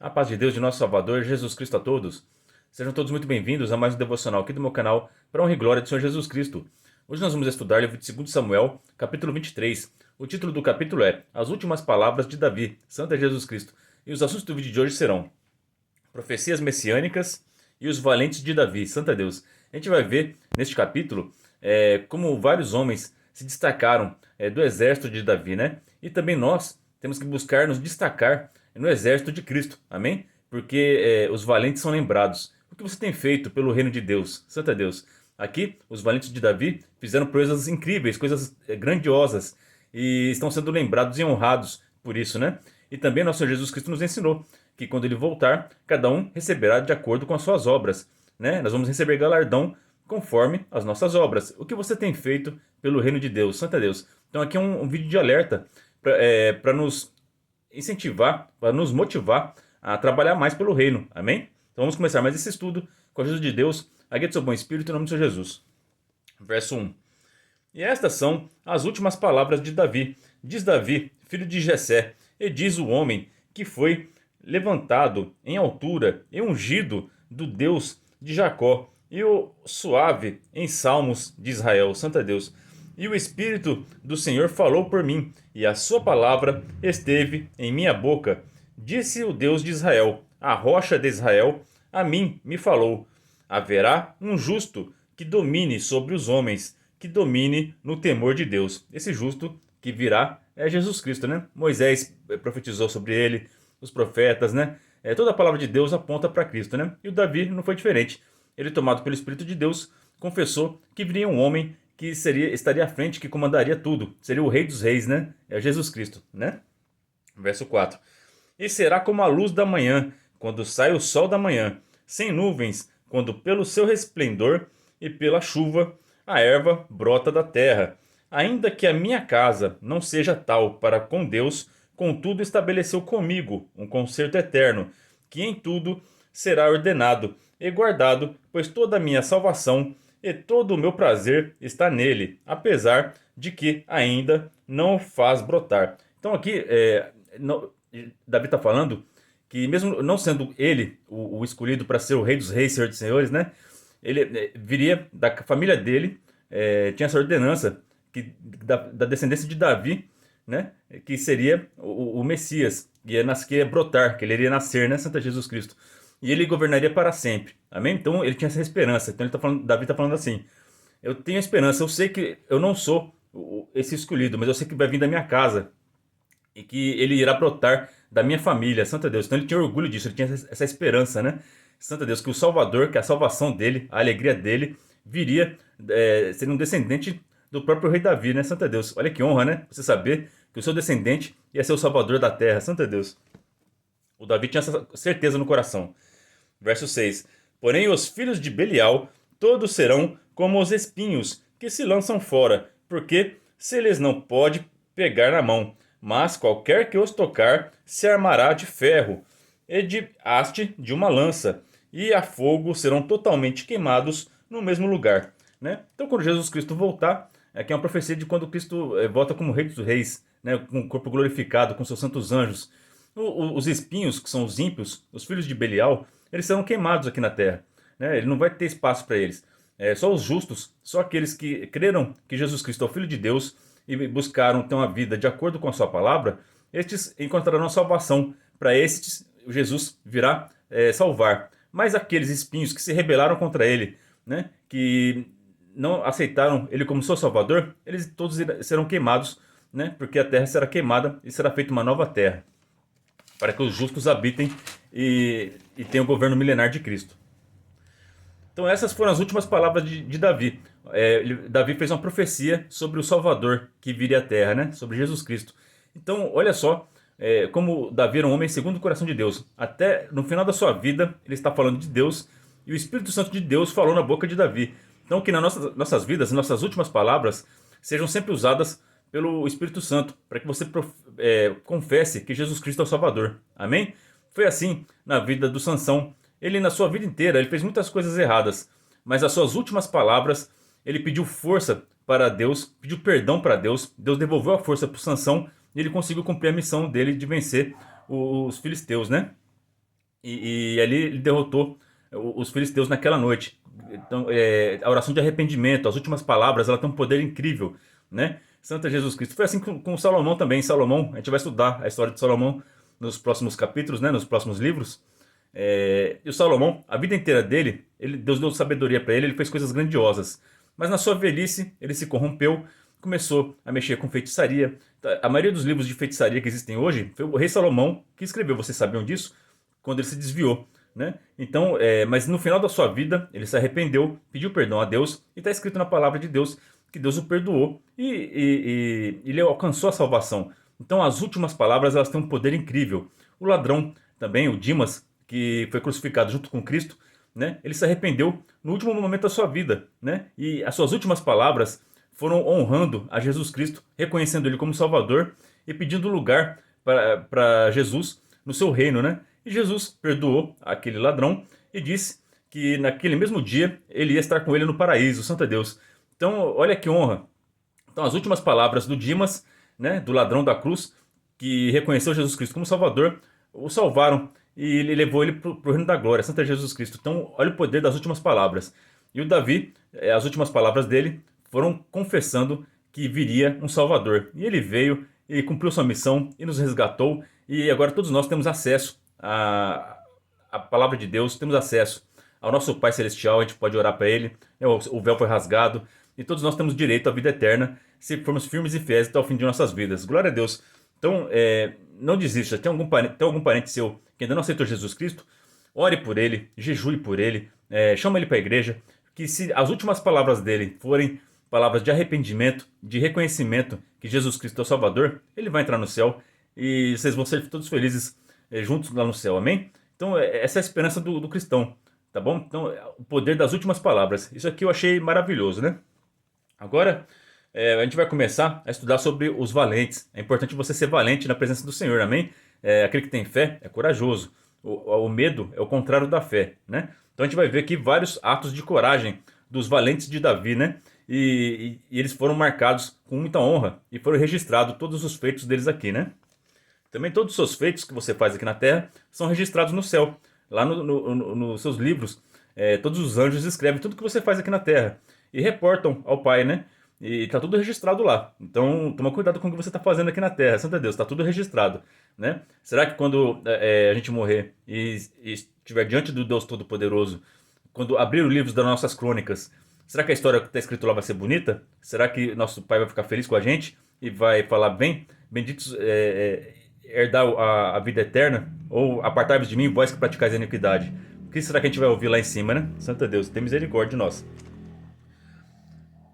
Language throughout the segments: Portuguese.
A paz de Deus de nosso Salvador, Jesus Cristo a todos. Sejam todos muito bem-vindos a mais um devocional aqui do meu canal, para honra e glória do Senhor Jesus Cristo. Hoje nós vamos estudar o livro de 2 Samuel, capítulo 23. O título do capítulo é As Últimas Palavras de Davi, Santo é Jesus Cristo. E os assuntos do vídeo de hoje serão Profecias Messiânicas e os Valentes de Davi, Santo é Deus. A gente vai ver neste capítulo como vários homens se destacaram do exército de Davi, né? E também nós temos que buscar nos destacar no exército de Cristo, amém? Porque os valentes são lembrados. O que você tem feito pelo reino de Deus, Santo é Deus? Aqui, os valentes de Davi fizeram coisas incríveis, coisas grandiosas, e estão sendo lembrados e honrados por isso, né? E também nosso Senhor Jesus Cristo nos ensinou que quando ele voltar, cada um receberá de acordo com as suas obras, né? Nós vamos receber galardão conforme as nossas obras. O que você tem feito pelo reino de Deus, Santo é Deus? Então aqui é um vídeo de alerta para nos incentivar, para nos motivar a trabalhar mais pelo reino, amém? Então vamos começar mais esse estudo com a ajuda de Deus, a guia do seu bom espírito, em nome do Senhor Jesus. Verso 1. E estas são as últimas palavras de Davi. Diz Davi, filho de Jessé, e diz o homem que foi levantado em altura e ungido do Deus de Jacó, e o suave em salmos de Israel, santo é Deus. E o Espírito do Senhor falou por mim, e a sua palavra esteve em minha boca. Disse o Deus de Israel, a rocha de Israel, a mim me falou. Haverá um justo que domine sobre os homens, que domine no temor de Deus. Esse justo que virá é Jesus Cristo, né? Moisés profetizou sobre ele, os profetas, né? Toda a palavra de Deus aponta para Cristo, né? E o Davi não foi diferente. Ele, tomado pelo Espírito de Deus, confessou que viria um homem que estaria à frente, que comandaria tudo. Seria o Rei dos Reis, né? É Jesus Cristo, né? Verso 4. E será como a luz da manhã, quando sai o sol da manhã, sem nuvens, quando pelo seu resplendor e pela chuva a erva brota da terra. Ainda que a minha casa não seja tal para com Deus, contudo estabeleceu comigo um concerto eterno, que em tudo será ordenado e guardado, pois toda a minha salvação e todo o meu prazer está nele, apesar de que ainda não o faz brotar. Então aqui, Davi está falando que mesmo não sendo ele o escolhido para ser o rei dos reis, senhor dos senhores, né? Ele viria da família dele, tinha essa ordenança da descendência de Davi, né? Que seria o Messias, que ia brotar, que ele iria nascer, né? Santo Jesus Cristo. E ele governaria para sempre. Amém? Então ele tinha essa esperança. Então Davi está falando assim: eu tenho esperança, eu sei que eu não sou esse escolhido, mas eu sei que vai vir da minha casa e que ele irá brotar da minha família, Santo Deus. Então ele tinha orgulho disso, ele tinha essa esperança, né? Santo Deus, que o Salvador, que a salvação dele, a alegria dele, viria sendo um descendente do próprio rei Davi, né? Santo Deus. Olha que honra, né? Você saber que o seu descendente ia ser o Salvador da terra, Santo Deus. O Davi tinha essa certeza no coração. Verso 6. Porém os filhos de Belial todos serão como os espinhos que se lançam fora, porque se eles não pode pegar na mão, mas qualquer que os tocar se armará de ferro e de haste de uma lança, e a fogo serão totalmente queimados no mesmo lugar, né? Então quando Jesus Cristo voltar, aqui é uma profecia de quando Cristo volta como Rei dos Reis, né? Com o corpo glorificado, com seus santos anjos. Os espinhos, que são os ímpios, os filhos de Belial, eles serão queimados aqui na terra, né? Ele não vai ter espaço para eles. Só os justos, só aqueles que creram que Jesus Cristo é o Filho de Deus e buscaram ter uma vida de acordo com a sua palavra, estes encontrarão salvação. Para estes, Jesus virá salvar. Mas aqueles espinhos que se rebelaram contra ele, né? Que não aceitaram ele como seu salvador, eles todos serão queimados, né? Porque a terra será queimada e será feita uma nova terra, para que os justos habitem e tenham o governo milenar de Cristo. Então essas foram as últimas palavras de Davi. Davi fez uma profecia sobre o Salvador que viria à terra, né? Sobre Jesus Cristo. Então olha só como Davi era um homem segundo o coração de Deus. Até no final da sua vida ele está falando de Deus e o Espírito Santo de Deus falou na boca de Davi. Então que nas nossas vidas, nossas últimas palavras sejam sempre usadas pelo Espírito Santo, para que você confesse que Jesus Cristo é o Salvador. Amém? Foi assim na vida do Sansão. Ele, na sua vida inteira, ele fez muitas coisas erradas, mas as suas últimas palavras, ele pediu força para Deus, pediu perdão para Deus, Deus devolveu a força para o Sansão e ele conseguiu cumprir a missão dele de vencer os filisteus, né? e ali ele derrotou os filisteus naquela noite. Então, a oração de arrependimento, as últimas palavras, ela tem um poder incrível, né? Santo Jesus Cristo. Foi assim com Salomão também. Salomão, a gente vai estudar a história de Salomão nos próximos capítulos, né? Nos próximos livros. E o Salomão, a vida inteira dele, Deus deu sabedoria para ele, ele fez coisas grandiosas. Mas na sua velhice, ele se corrompeu, começou a mexer com feitiçaria. A maioria dos livros de feitiçaria que existem hoje foi o rei Salomão que escreveu. Vocês sabiam disso? Quando ele se desviou, né? Então, mas no final da sua vida, ele se arrependeu, pediu perdão a Deus, e está escrito na palavra de Deus que Deus o perdoou e ele alcançou a salvação. Então, as últimas palavras, elas têm um poder incrível. O ladrão também, o Dimas, que foi crucificado junto com Cristo, né? Ele se arrependeu no último momento da sua vida, né? E as suas últimas palavras foram honrando a Jesus Cristo, reconhecendo ele como Salvador e pedindo lugar para Jesus no seu reino, né? E Jesus perdoou aquele ladrão e disse que naquele mesmo dia ele ia estar com ele no paraíso. Santo Deus. Então, olha que honra. Então, as últimas palavras do Dimas, né, do ladrão da cruz, que reconheceu Jesus Cristo como Salvador, o salvaram e ele levou ele para o reino da glória. Santo Jesus Cristo. Então, olha o poder das últimas palavras. E o Davi, as últimas palavras dele foram confessando que viria um Salvador. E ele veio e cumpriu sua missão e nos resgatou. E agora todos nós temos acesso à palavra de Deus, temos acesso ao nosso Pai Celestial, a gente pode orar para Ele, o véu foi rasgado, e todos nós temos direito à vida eterna, se formos firmes e fiéis até o fim de nossas vidas. Glória a Deus. Então, não desista. Tem algum parente seu que ainda não aceitou Jesus Cristo? Ore por ele, jejue por ele, chama ele para a igreja, que se as últimas palavras dele forem palavras de arrependimento, de reconhecimento que Jesus Cristo é o Salvador, ele vai entrar no céu e vocês vão ser todos felizes juntos lá no céu, amém? Então, essa é a esperança do cristão, tá bom? Então, o poder das últimas palavras. Isso aqui eu achei maravilhoso, né? Agora, a gente vai começar a estudar sobre os valentes. É importante você ser valente na presença do Senhor, amém? Aquele que tem fé é corajoso. O medo é o contrário da fé, né? Então, a gente vai ver aqui vários atos de coragem dos valentes de Davi, né? E eles foram marcados com muita honra e foram registrados todos os feitos deles aqui, né? Também todos os seus feitos que você faz aqui na terra são registrados no céu. Lá nos seus livros, todos os anjos escrevem tudo que você faz aqui na terra e reportam ao Pai, né? E está tudo registrado lá. Então, toma cuidado com o que você está fazendo aqui na terra. Santo Deus, está tudo registrado, né? Será que quando a gente morrer e estiver diante do Deus Todo-Poderoso, quando abrir os livros das nossas crônicas, será que a história que está escrito lá vai ser bonita? Será que nosso Pai vai ficar feliz com a gente e vai falar bem? Benditos herdar a vida eterna? Ou apartai-vos de mim, vós que praticais a iniquidade? O que será que a gente vai ouvir lá em cima, né? Santo Deus, tem misericórdia de nós.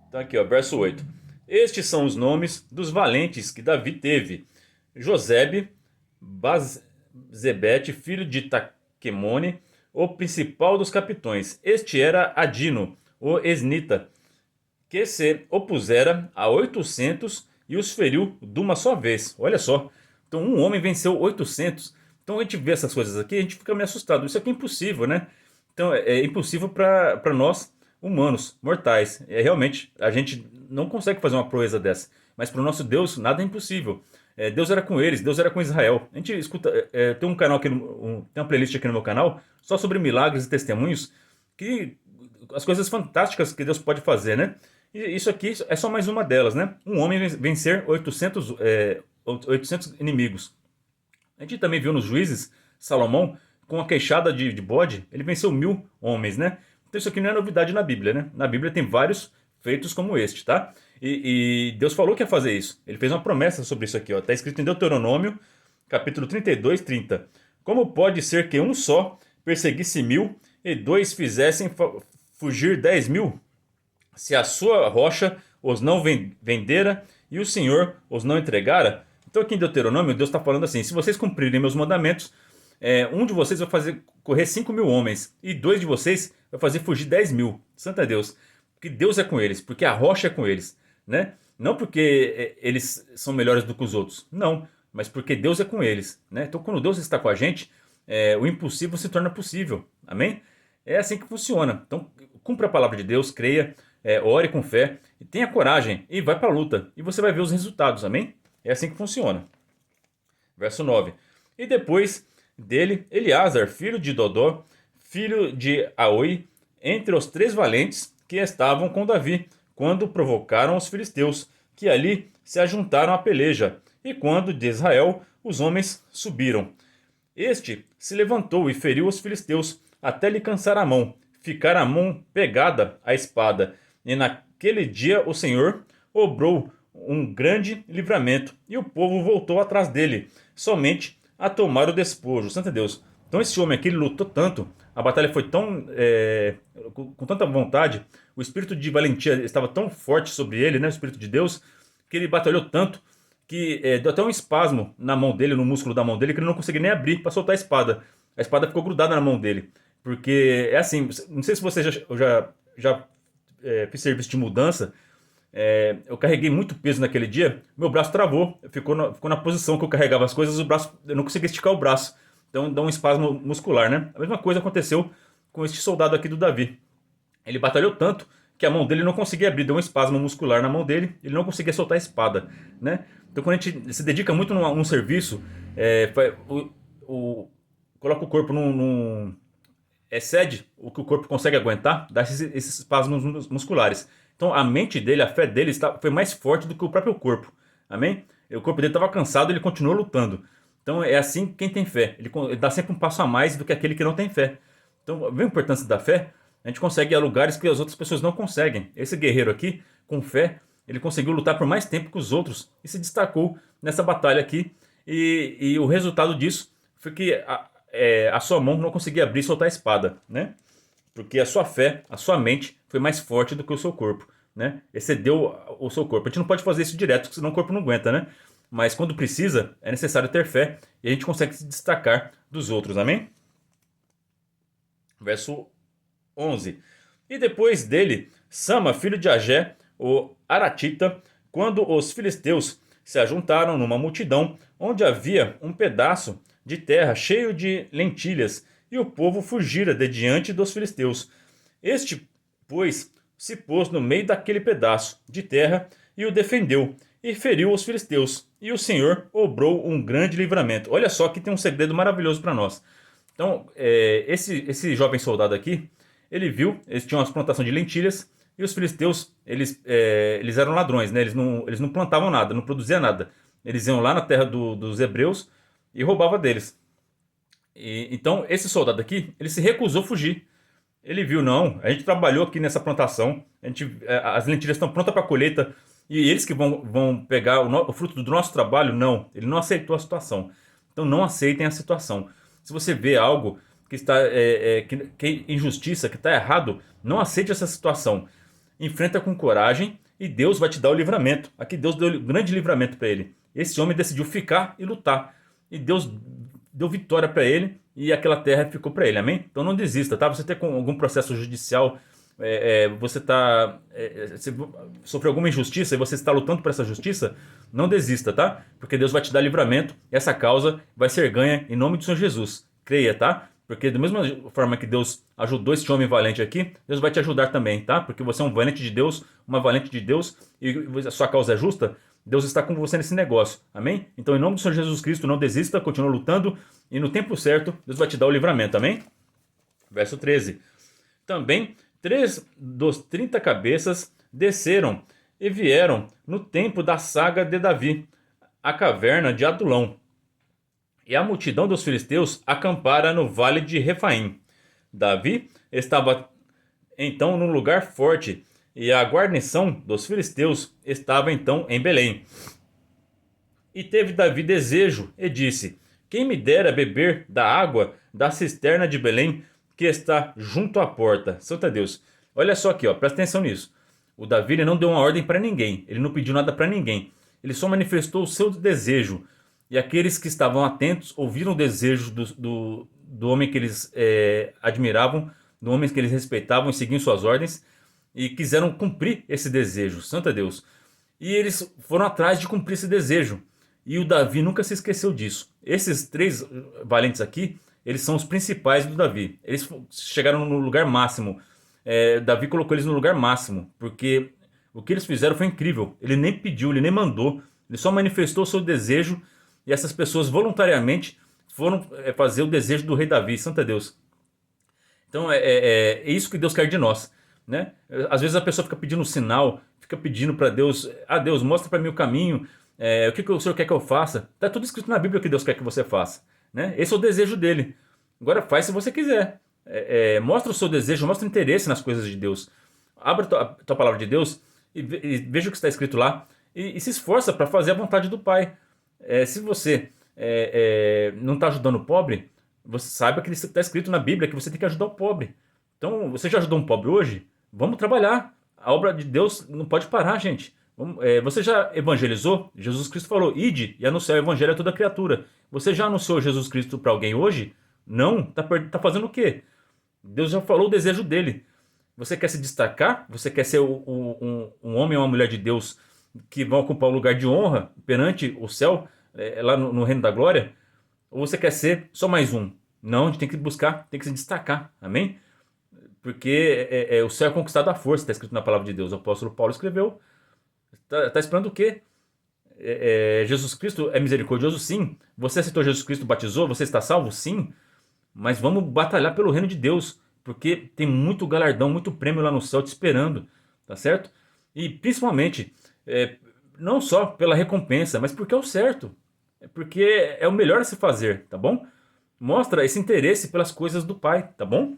Então aqui, ó, verso 8. Estes são os nomes dos valentes que Davi teve: Josebe, Bazebete, filho de Taquemone, o principal dos capitões. Este era Adino, o esnita, que se opusera a 800 e os feriu de uma só vez. Olha só. Então um homem venceu 800. Então a gente vê essas coisas aqui, a gente fica meio assustado. Isso aqui é impossível, né? Então é impossível para nós humanos, mortais. Realmente, a gente não consegue fazer uma proeza dessa. Mas para o nosso Deus, nada é impossível. Deus era com eles, Deus era com Israel. A gente escuta, tem um canal aqui, tem uma playlist aqui no meu canal, só sobre milagres e testemunhos, que as coisas fantásticas que Deus pode fazer, né? E isso aqui é só mais uma delas, né? Um homem vencer 800 inimigos. A gente também viu nos Juízes, Salomão, com a queixada de bode, ele venceu 1000 homens, né? Então isso aqui não é novidade na Bíblia, né? Na Bíblia tem vários feitos como este, tá? E Deus falou que ia fazer isso. Ele fez uma promessa sobre isso aqui, ó. Tá escrito em Deuteronômio, capítulo 32, 30. Como pode ser que um só perseguisse 1000 e dois fizessem fugir 10.000? Se a sua rocha os não vendera e o Senhor os não entregara? Então aqui em Deuteronômio, Deus está falando assim: se vocês cumprirem meus mandamentos, um de vocês vai fazer correr 5.000 homens, e 2 de vocês vai fazer fugir 10.000. Santo Deus. Porque Deus é com eles, porque a rocha é com eles, né? Não porque eles são melhores do que os outros, não, mas porque Deus é com eles, né? Então quando Deus está com a gente, o impossível se torna possível, amém? É assim que funciona. Então cumpra a palavra de Deus, creia, ore com fé, tenha coragem e vai para a luta, e você vai ver os resultados, amém? É assim que funciona. Verso 9. E depois dele Eleazar, filho de Dodó, filho de Aoi, entre os 3 valentes que estavam com Davi, quando provocaram os filisteus, que ali se ajuntaram à peleja, e quando de Israel os homens subiram. Este se levantou e feriu os filisteus, até lhe cansar a mão, ficar a mão pegada à espada. E naquele dia o Senhor obrou um grande livramento, e o povo voltou atrás dele, somente a tomar o despojo. Santo Deus. Então esse homem aqui ele lutou tanto, a batalha foi tão com tanta vontade, o espírito de valentia estava tão forte sobre ele, né, o espírito de Deus, que ele batalhou tanto que deu até um espasmo na mão dele, no músculo da mão dele, que ele não conseguia nem abrir para soltar a espada. A espada ficou grudada na mão dele. Porque é assim, não sei se você já fiz serviço de mudança, eu carreguei muito peso naquele dia, meu braço travou, ficou na posição que eu carregava as coisas, eu não conseguia esticar o braço. Então dá um espasmo muscular, né? A mesma coisa aconteceu com este soldado aqui do Davi. Ele batalhou tanto que a mão dele não conseguia abrir, deu um espasmo muscular na mão dele, ele não conseguia soltar a espada, né? Então quando a gente se dedica muito num serviço, coloca o corpo excede o que o corpo consegue aguentar, dá esses espasmos musculares. Então a mente dele, a fé dele foi mais forte do que o próprio corpo, amém? O corpo dele estava cansado, ele continuou lutando. Então é assim quem tem fé, ele dá sempre um passo a mais do que aquele que não tem fé. Então vê a importância da fé. A gente consegue ir a lugares que as outras pessoas não conseguem. Esse guerreiro aqui, com fé, ele conseguiu lutar por mais tempo que os outros e se destacou nessa batalha aqui. E o resultado disso foi que a sua mão não conseguia abrir e soltar a espada, né? Porque a sua fé, a sua mente foi mais forte do que o seu corpo, né? Excedeu o seu corpo. A gente não pode fazer isso direto, senão o corpo não aguenta, né? Mas quando precisa, é necessário ter fé e a gente consegue se destacar dos outros, amém? Verso 11. E depois dele, Sama, filho de Agé, o Aratita, quando os filisteus se ajuntaram numa multidão, onde havia um pedaço de terra cheio de lentilhas, e o povo fugira de diante dos filisteus. Este, pois, se pôs no meio daquele pedaço de terra e o defendeu, e feriu os filisteus, e o Senhor obrou um grande livramento. Olha só que tem um segredo maravilhoso para nós. Então, esse jovem soldado aqui, ele viu, eles tinham uma plantação de lentilhas, e os filisteus, eles eram ladrões, né? Eles não plantavam nada, não produziam nada. Eles iam lá na terra dos hebreus e roubavam deles. Então, esse soldado aqui, ele se recusou a fugir. Ele viu, não, a gente trabalhou aqui nessa plantação, as lentilhas estão prontas para a colheita, e eles que vão pegar o fruto do nosso trabalho, não. Ele não aceitou a situação. Então, não aceitem a situação. Se você vê algo que está que é injustiça, que está errado, não aceite essa situação. Enfrenta com coragem e Deus vai te dar o livramento. Aqui Deus deu um grande livramento para ele. Esse homem decidiu ficar e lutar. E Deus deu vitória para ele e aquela terra ficou para ele, amém? Então não desista, tá? Você tem algum processo judicial, você sofreu alguma injustiça e você está lutando por essa justiça, não desista, tá? Porque Deus vai te dar livramento e essa causa vai ser ganha em nome do Senhor Jesus. Creia, tá? Porque da mesma forma que Deus ajudou esse homem valente aqui, Deus vai te ajudar também, tá? Porque você é um valente de Deus, uma valente de Deus, e a sua causa é justa, Deus está com você nesse negócio, amém? Então, em nome do Senhor Jesus Cristo, não desista, continua lutando, e no tempo certo, Deus vai te dar o livramento, amém? Verso 13. Também 3 dos 30 cabeças desceram e vieram no tempo da saga de Davi, à caverna de Adulão. E a multidão dos filisteus acampara no vale de Refaim. Davi estava então num lugar forte, e a guarnição dos filisteus estava então em Belém. E teve Davi desejo, e disse: quem me dera beber da água da cisterna de Belém, que está junto à porta. Santo Deus. Olha só aqui, ó, presta atenção nisso. O Davi ele não deu uma ordem para ninguém, ele não pediu nada para ninguém. Ele só manifestou o seu desejo. E aqueles que estavam atentos ouviram o desejo do homem que eles admiravam, do homem que eles respeitavam e seguiam suas ordens, e quiseram cumprir esse desejo. Santo Deus. E eles foram atrás de cumprir esse desejo. E o Davi nunca se esqueceu disso. Esses 3 valentes aqui, eles são os principais do Davi. Eles chegaram no lugar máximo. Davi colocou eles no lugar máximo, porque o que eles fizeram foi incrível. Ele nem pediu, ele nem mandou, ele só manifestou o seu desejo, e essas pessoas voluntariamente foram fazer o desejo do rei Davi, santo é Deus. Então é isso que Deus quer de nós, né? Às vezes a pessoa fica pedindo um sinal, fica pedindo para Deus, Deus, mostra para mim o caminho, o que o Senhor quer que eu faça. Tá tudo escrito na Bíblia o que Deus quer que você faça, né? Esse é o desejo dele. Agora faz se você quiser. Mostra o seu desejo, mostra o interesse nas coisas de Deus. Abra a tua palavra de Deus e veja o que está escrito lá e se esforça para fazer a vontade do Pai. Se você não está ajudando o pobre, você saiba que está escrito na Bíblia que você tem que ajudar o pobre. Então, você já ajudou um pobre hoje? Vamos trabalhar. A obra de Deus não pode parar, gente. Você já evangelizou? Jesus Cristo falou, ide e anunciar o evangelho a toda criatura. Você já anunciou Jesus Cristo para alguém hoje? Não? Tá fazendo o quê? Deus já falou o desejo dele. Você quer se destacar? Você quer ser um homem ou uma mulher de Deus que vão ocupar um lugar de honra perante o céu, lá no reino da glória? Ou você quer ser só mais um? Não, a gente tem que buscar, tem que se destacar. Amém? Porque o céu é conquistado à força, está escrito na palavra de Deus. O apóstolo Paulo escreveu. Está esperando o quê? Jesus Cristo é misericordioso? Sim. Você aceitou Jesus Cristo, batizou? Você está salvo? Sim. Mas vamos batalhar pelo reino de Deus, porque tem muito galardão, muito prêmio lá no céu te esperando, tá certo? E principalmente, não só pela recompensa, mas porque é o certo. Porque é o melhor a se fazer, tá bom? Mostra esse interesse pelas coisas do Pai, tá bom?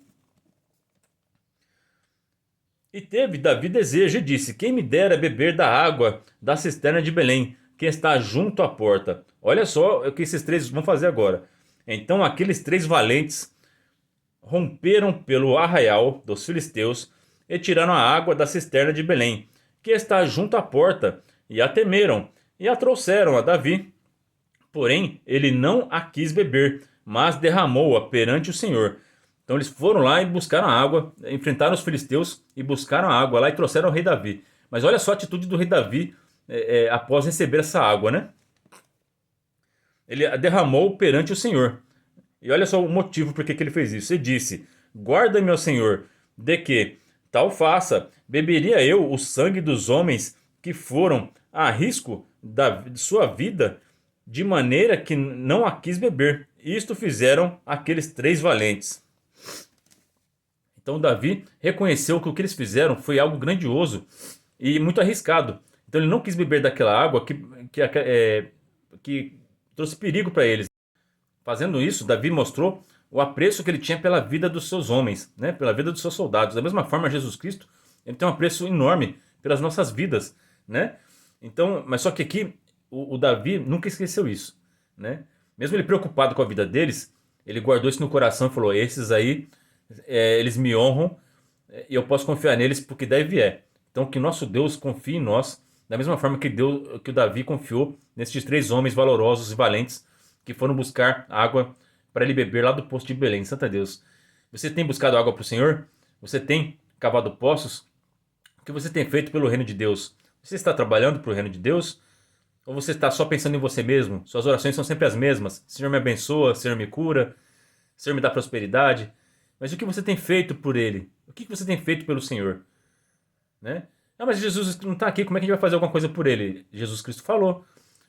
E teve Davi desejo e disse, quem me dera beber da água da cisterna de Belém, que está junto à porta. Olha só o que esses três vão fazer agora. Então aqueles três valentes romperam pelo arraial dos filisteus e tiraram a água da cisterna de Belém, que está junto à porta, e a temeram, e a trouxeram a Davi. Porém, ele não a quis beber, mas derramou-a perante o Senhor. Então eles foram lá e buscaram a água, enfrentaram os filisteus e buscaram a água lá e trouxeram ao rei Davi. Mas olha só a atitude do rei Davi após receber essa água, né? Ele a derramou perante o Senhor. E olha só o motivo por que ele fez isso. Ele disse, guarda-me, ó Senhor, de que tal faça, beberia eu o sangue dos homens que foram a risco de sua vida, de maneira que não a quis beber. Isto fizeram aqueles três valentes. Então Davi reconheceu que o que eles fizeram foi algo grandioso e muito arriscado. Então ele não quis beber daquela água que trouxe perigo para eles. Fazendo isso, Davi mostrou o apreço que ele tinha pela vida dos seus homens, né? Pela vida dos seus soldados. Da mesma forma, Jesus Cristo ele tem um apreço enorme pelas nossas vidas, né? Então, mas só que aqui o Davi nunca esqueceu isso, né? Mesmo ele preocupado com a vida deles, ele guardou isso no coração e falou, esses aí, eles me honram e eu posso confiar neles porque deve é. Então que nosso Deus confie em nós, da mesma forma que o Davi confiou nesses três homens valorosos e valentes que foram buscar água para ele beber lá do poço de Belém. Santa Deus. Você tem buscado água para o Senhor? Você tem cavado poços? O que você tem feito pelo reino de Deus? Você está trabalhando para o reino de Deus? Ou você está só pensando em você mesmo? Suas orações são sempre as mesmas. Senhor me abençoa, Senhor me cura, Senhor me dá prosperidade. Mas o que você tem feito por Ele? O que você tem feito pelo Senhor? Né? Ah, mas Jesus não está aqui, como é que a gente vai fazer alguma coisa por Ele? Jesus Cristo falou.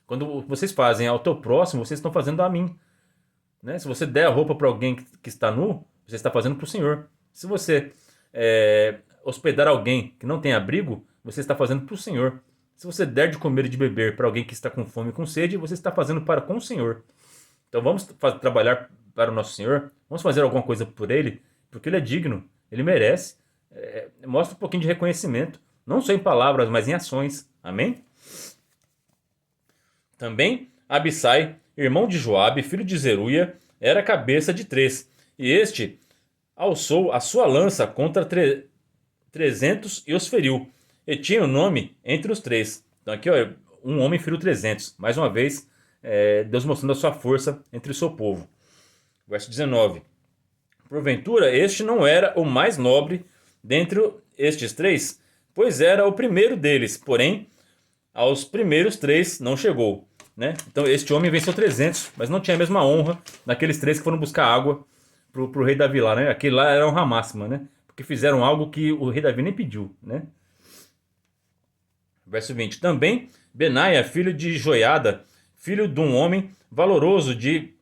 Quando vocês fazem ao teu próximo, vocês estão fazendo a mim. Né? Se você der a roupa para alguém que está nu, você está fazendo para o Senhor. Se você hospedar alguém que não tem abrigo, você está fazendo para o Senhor. Se você der de comer e de beber para alguém que está com fome e com sede, você está fazendo com o Senhor. Então vamos trabalhar para o nosso Senhor, vamos fazer alguma coisa por Ele, porque Ele é digno, Ele merece. Mostra um pouquinho de reconhecimento, não só em palavras, mas em ações. Amém? Também Abissai, irmão de Joabe, filho de Zeruia, era cabeça de 3, e este alçou a sua lança contra 300 e os feriu, e tinha o nome entre os 3. Então aqui, ó, um homem feriu 300. Mais uma vez, Deus mostrando a sua força entre o seu povo. Verso 19. Porventura, este não era o mais nobre dentre estes 3, pois era o primeiro deles, porém, aos primeiros 3 não chegou. Né? Então este homem venceu 300, mas não tinha a mesma honra daqueles 3 que foram buscar água pro rei Davi lá, né? Aquele lá era a honra máxima, né? Porque fizeram algo que o rei Davi nem pediu, né? Verso 20. Também Benaia, filho de Joiada, filho de um homem valoroso de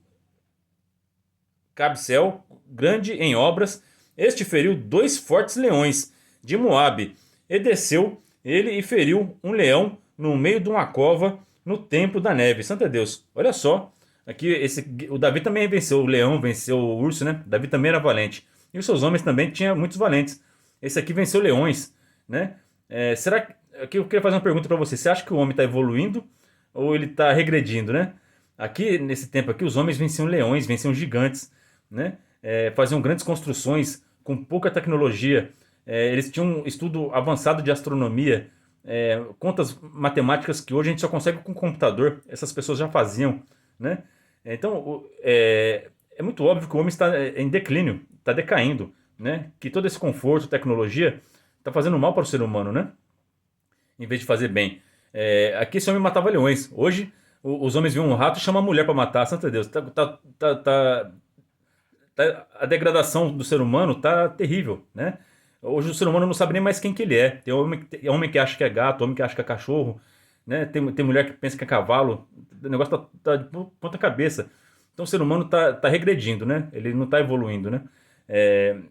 Cabsel, grande em obras, este feriu 2 fortes leões de Moabe, e desceu ele e feriu um leão no meio de uma cova no templo da neve. Santo Deus, olha só, aqui o Davi também venceu o leão, venceu o urso, né? Davi também era valente. E os seus homens também tinham muitos valentes. Esse aqui venceu leões, né? Será que... Aqui eu queria fazer uma pergunta para você. Você acha que o homem está evoluindo ou ele está regredindo, né? Aqui, nesse tempo aqui, os homens venciam leões, venciam gigantes, né? Faziam grandes construções com pouca tecnologia. Eles tinham um estudo avançado de astronomia, contas matemáticas que hoje a gente só consegue com computador. Essas pessoas já faziam, né? Então, é muito óbvio que o homem está em declínio, está decaindo, né? Que todo esse conforto, tecnologia, está fazendo mal para o ser humano, né? Em vez de fazer bem. Aqui esse homem matava leões. Hoje, os homens veem um rato e chamam a mulher para matar. Santo Deus, a degradação do ser humano tá terrível, né? Hoje o ser humano não sabe nem mais quem que ele é. Tem homem que acha que é gato, homem que acha que é cachorro, né? Tem mulher que pensa que é cavalo. O negócio tá de ponta cabeça. Então o ser humano tá regredindo, né? Ele não tá evoluindo, né?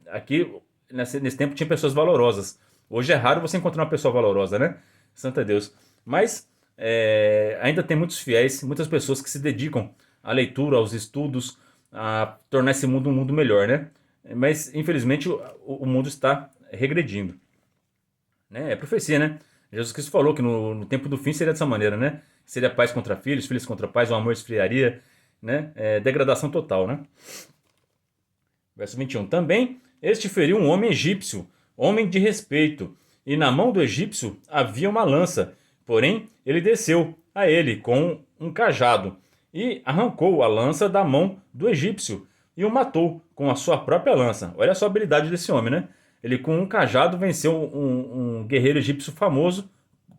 Aqui, nesse tempo, tinha pessoas valorosas. Hoje é raro você encontrar uma pessoa valorosa, né? Santo Deus. Mas ainda tem muitos fiéis, muitas pessoas que se dedicam à leitura, aos estudos, a tornar esse mundo um mundo melhor, né? Mas, infelizmente, o mundo está regredindo. Né? É profecia, né? Jesus Cristo falou que no tempo do fim seria dessa maneira, né? Seria pais contra filhos, filhos contra pais, o amor esfriaria, né? Degradação total, né? Verso 21. Também este feriu um homem egípcio, homem de respeito, e na mão do egípcio havia uma lança. Porém, ele desceu a ele com um cajado e arrancou a lança da mão do egípcio e o matou com a sua própria lança. Olha só a habilidade desse homem, né? Ele com um cajado venceu um guerreiro egípcio famoso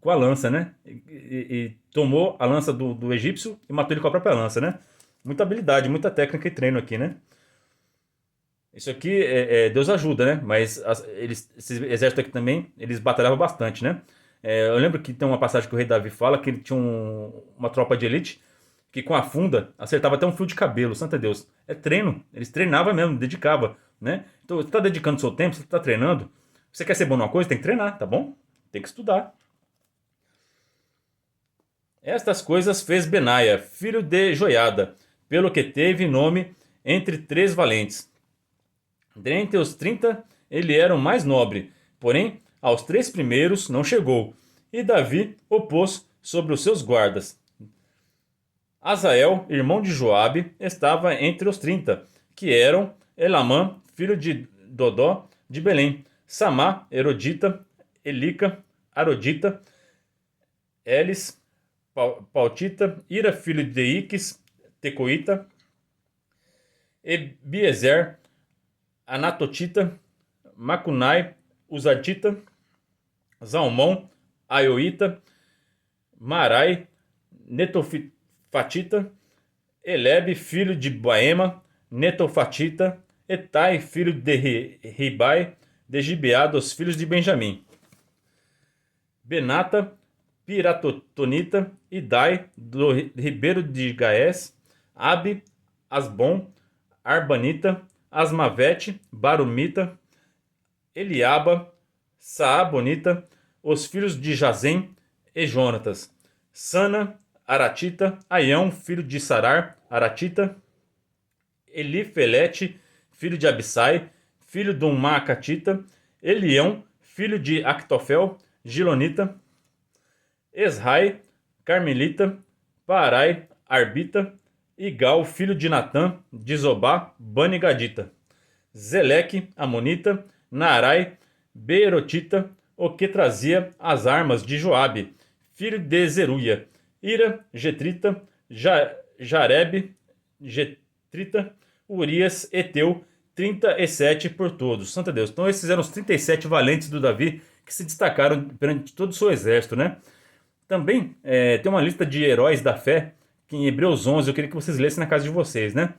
com a lança, né? E tomou a lança do egípcio e matou ele com a própria lança, né? Muita habilidade, muita técnica e treino aqui, né? Isso aqui, Deus ajuda, né? Mas esse exército aqui também, eles batalhavam bastante, né? Eu lembro que tem uma passagem que o rei Davi fala que ele tinha uma tropa de elite que com a funda acertava até um fio de cabelo, santo Deus. É treino, eles treinavam mesmo, dedicavam, né? Então, você está dedicando seu tempo, você está treinando. Você quer ser bom numa coisa, tem que treinar, tá bom? Tem que estudar. Estas coisas fez Benaia, filho de Joiada, pelo que teve nome entre 3 valentes. Dentre os 30, ele era o mais nobre, porém, aos 3 primeiros não chegou, e Davi o pôs sobre os seus guardas. Azael, irmão de Joabe, estava entre os 30, que eram Elamã, filho de Dodó, de Belém, Samá, Erodita, Elica, Arodita, Elis, Pautita, Ira, filho de Iques, Tecoita, Ebiezer, Anatotita, Macunai, Uzatita, Zalmão, Aioita, Marai, Netofatita, Elebe, filho de Baema, Netofatita, Etai, filho de Ribai, de Gibeá, dos filhos de Benjamim, Benata, Piratotonita, Idai, do ribeiro de Gaés, Abi, Asbom, Arbanita, Asmavete, Barumita, Eliaba, Saabonita, os filhos de Jazem e Jonatas, Sana, Aratita, Aião, filho de Sarar, Aratita, Elifelete, filho de Abissai, filho de Maacatita, Elião, filho de Actofel, Gilonita, Esrai, Carmelita, Parai, Arbita, Igal, filho de Natã, de Zobá, Bani Gadita, Zeleque, Amonita, Naarai, Beerotita, o que trazia as armas de Joabe, filho de Zeruia, Ira, Getrita, Jareb, Getrita, Urias, Eteu, 37 por todos. Santo Deus. Então esses eram os 37 valentes do Davi que se destacaram perante todo o seu exército, né? Também tem uma lista de heróis da fé que em Hebreus 11 eu queria que vocês lessem na casa de vocês, né?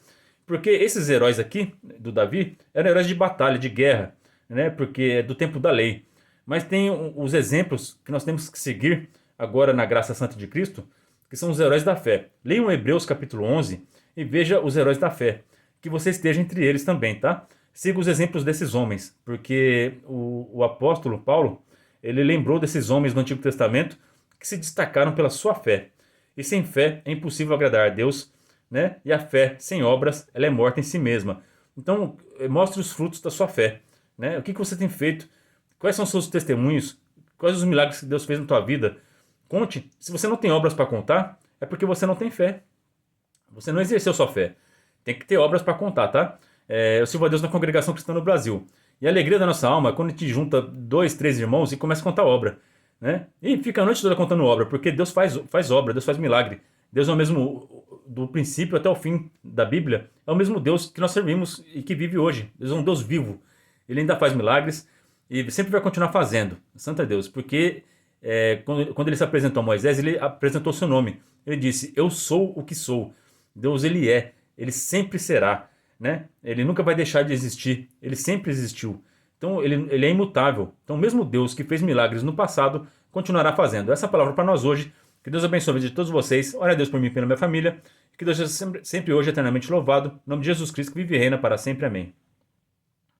Porque esses heróis aqui do Davi eram heróis de batalha, de guerra, né? Porque é do tempo da lei. Mas tem os exemplos que nós temos que seguir agora na graça santa de Cristo, que são os heróis da fé. Leiam Hebreus capítulo 11 e veja os heróis da fé, que você esteja entre eles também, tá? Siga os exemplos desses homens, porque o apóstolo Paulo, ele lembrou desses homens do Antigo Testamento que se destacaram pela sua fé. E sem fé é impossível agradar a Deus, né? E a fé sem obras, ela é morta em si mesma. Então, mostre os frutos da sua fé, né? O que você tem feito? Quais são os seus testemunhos? Quais os milagres que Deus fez na tua vida? Conte. Se você não tem obras para contar, é porque você não tem fé. Você não exerceu sua fé. Tem que ter obras para contar, tá? Eu sirvo a Deus na congregação cristã no Brasil. E a alegria da nossa alma é quando a gente junta 2, 3 irmãos e começa a contar obra, né? E fica a noite toda contando obra, porque Deus faz obra, Deus faz milagre. Deus é o mesmo, do princípio até o fim da Bíblia, é o mesmo Deus que nós servimos e que vive hoje. Deus é um Deus vivo. Ele ainda faz milagres e sempre vai continuar fazendo. Santo é Deus, porque quando ele se apresentou a Moisés, ele apresentou seu nome. Ele disse, eu sou o que sou. Deus, ele sempre será, né? Ele nunca vai deixar de existir, ele sempre existiu. Então ele é imutável. Então mesmo Deus que fez milagres no passado, continuará fazendo. Essa é a palavra para nós hoje. Que Deus abençoe a vida de todos vocês. Ore a Deus por mim e pela minha família. Que Deus seja sempre hoje eternamente louvado. Em nome de Jesus Cristo que vive e reina para sempre. Amém.